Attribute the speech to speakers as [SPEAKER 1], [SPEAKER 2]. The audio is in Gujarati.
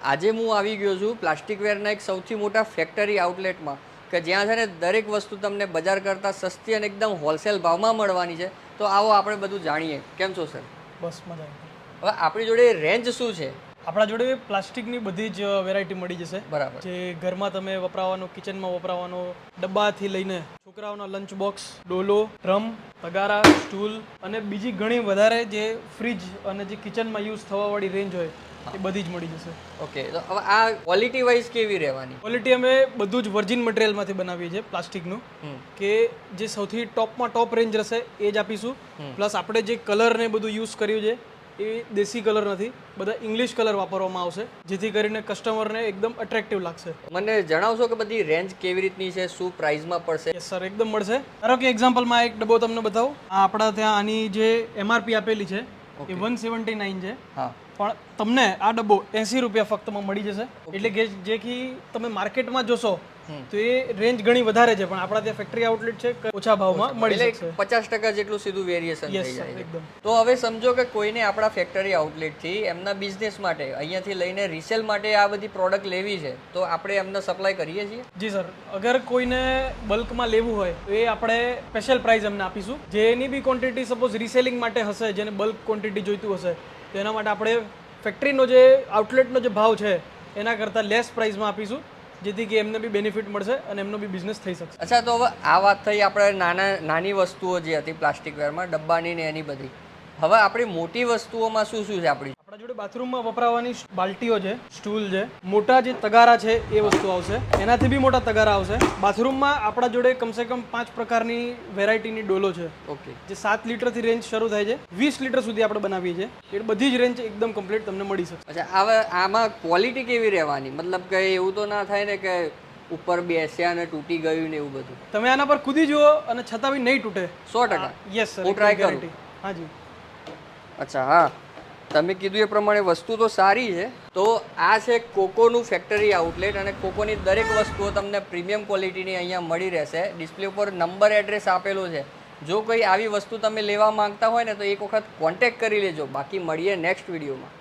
[SPEAKER 1] આજે હું આવી ગયો છું પ્લાસ્ટિકવેરના એક સૌથી મોટા ફેક્ટરી આઉટલેટમાં કે જ્યાં છે ને દરેક વસ્તુ તમને બજાર કરતાં સસ્તી અને એકદમ હોલસેલ ભાવમાં મળવાની છે. તો આવો આપણે બધું જાણીએ. કેમ છો સર?
[SPEAKER 2] બસ મજા
[SPEAKER 1] હવે આપણી જોડે રેન્જ શું છે?
[SPEAKER 2] આપણા જોડે પ્લાસ્ટિકની બધી જ વેરાયટી મળી જશે.
[SPEAKER 1] બરાબર.
[SPEAKER 2] જે ઘરમાં તમે વપરાવાનો, કિચનમાં વપરાવાનો, ડબ્બાથી લઈને છોકરાઓના લંચ બોક્સ, ડોલો, ડ્રમ, તગારા, સ્ટૂલ અને બીજી ઘણી વધારે જે ફ્રીજ અને જે કિચનમાં યુઝ થવાવાળી રેન્જ હોય એ બધી જ મળી જશે.
[SPEAKER 1] ઓકે, તો હવે આ ક્વોલિટી વાઇઝ કેવી રહેવાની?
[SPEAKER 2] ક્વોલિટી અમે બધું જ વર્જિન મટીરિયલમાંથી બનાવીએ છીએ પ્લાસ્ટિકનું, કે જે સૌથી ટોપમાં ટોપ રેન્જ રહેશે એ જ આપીશું. પ્લસ આપણે જે કલર ને બધું યુઝ કર્યું છે એ દેશી કલર નથી, બધા ઇંગ્લિશ કલર વાપરવામાં આવશે, જેથી કરીને કસ્ટમરને એકદમ અટ્રેક્ટિવ લાગશે.
[SPEAKER 1] મને જણાવશો કે બધી રેન્જ કેવી રીતની છે, શું પ્રાઇસમાં પડશે?
[SPEAKER 2] યસ સર, એકદમ મળશે. ધારો કે એક્ઝામ્પલમાં એક ડબ્બો તમને બતાવું. આ આપણા ત્યાં આની જે MRP આપેલી છે એ 179 છે.
[SPEAKER 1] હા.
[SPEAKER 2] પણ તમને આ ડબ્બો 80 રૂપિયા ફક્તમાં મળી જશે. એટલે કે જે કે તમે માર્કેટમાં જોશો તો એ રેન્જ ઘણી વધારે છે, પણ આપણા ત્યાં ફેક્ટરી આઉટલેટ છે, ઓછા ભાવમાં મળી શકશે.
[SPEAKER 1] 50% જેટલું સીધું વેરિએશન થઈ
[SPEAKER 2] યસ સર,
[SPEAKER 1] જાય છે.
[SPEAKER 2] એકદમ.
[SPEAKER 1] તો હવે સમજો કે કોઈને આપણા ફેક્ટરી આઉટલેટથી એમના બિઝનેસ માટે અહીંયાથી લઈને રીસેલ માટે આ બધી પ્રોડક્ટ લેવી છે, તો આપણે એમને સપ્લાય કરીએ છીએ?
[SPEAKER 2] જી સર, અગર કોઈને બલ્કમાં લેવું હોય તો એ આપણે સ્પેશિયલ પ્રાઇસ અમને આપીશું. જેની બી ક્વોન્ટિટી સપોઝ રીસેલિંગ માટે હશે, જેને બલ્ક ક્વોન્ટિટી જોઈતું હશે, તો એના માટે આપણે ફેક્ટરીનો જે આઉટલેટનો જે ભાવ છે એના કરતાં લેસ પ્રાઇસમાં આપીશું, જેથી કે એમને બી બેનિફિટ મળશે અને એમનો બી બિઝનેસ થઈ શકશે.
[SPEAKER 1] અચ્છા, તો હવે આ વાત થઈ આપણે નાની વસ્તુઓ જે હતી પ્લાસ્ટિકવેરમાં, ડબ્બાની ને એની બધી. હવે આપણી મોટી વસ્તુઓમાં શું શું છે આપણી
[SPEAKER 2] જોડે? બાથરૂમમાં વપરાવાની બાલ્ટીઓ છે, સ્ટૂલ છે, મોટા જે તગારા છે એ વસ્તુ આવશે, એનાથી બી મોટા તગારા આવશે. બાથરૂમમાં આપણા જોડે કમસે કમ 5 પ્રકારની વેરાયટીની ડોલો છે.
[SPEAKER 1] ઓકે.
[SPEAKER 2] જે 7 લીટરથી રેન્જ શરૂ થાય છે, 20 લીટર સુધી આપણે બનાવીએ છીએ. એ બધી જ રેન્જ એકદમ કમ્પ્લીટ તમને મળી શકશે.
[SPEAKER 1] અચ્છા, હવે આમાં ક્વોલિટી કેવી રહેવાની? મતલબ કે એવું તો ના થાય ને કે ઉપર બેસ્યા અને તૂટી ગયું ને એવું બધું?
[SPEAKER 2] તમે આના પર કૂદી જુઓ અને છતાં બી નહીં તૂટે.
[SPEAKER 1] 100%?
[SPEAKER 2] યસ સર,
[SPEAKER 1] હું ટ્રાય કરું.
[SPEAKER 2] હાજી.
[SPEAKER 1] અચ્છા, હા, તમે કીધું એ પ્રમાણે વસ્તુ તો સારી છે. તો આ છે કોકોનું ફેક્ટરી આઉટલેટ, અને કોકોની દરેક વસ્તુઓ તમને પ્રીમિયમ ક્વોલિટીની અહીંયા મળી રહેશે. ડિસ્પ્લે ઉપર નંબર, એડ્રેસ આપેલો છે. જો કોઈ આવી વસ્તુ તમે લેવા માંગતા હોય ને તો એક વખત કોન્ટેક્ટ કરી લેજો. બાકી મળીએ નેક્સ્ટ વિડીયોમાં.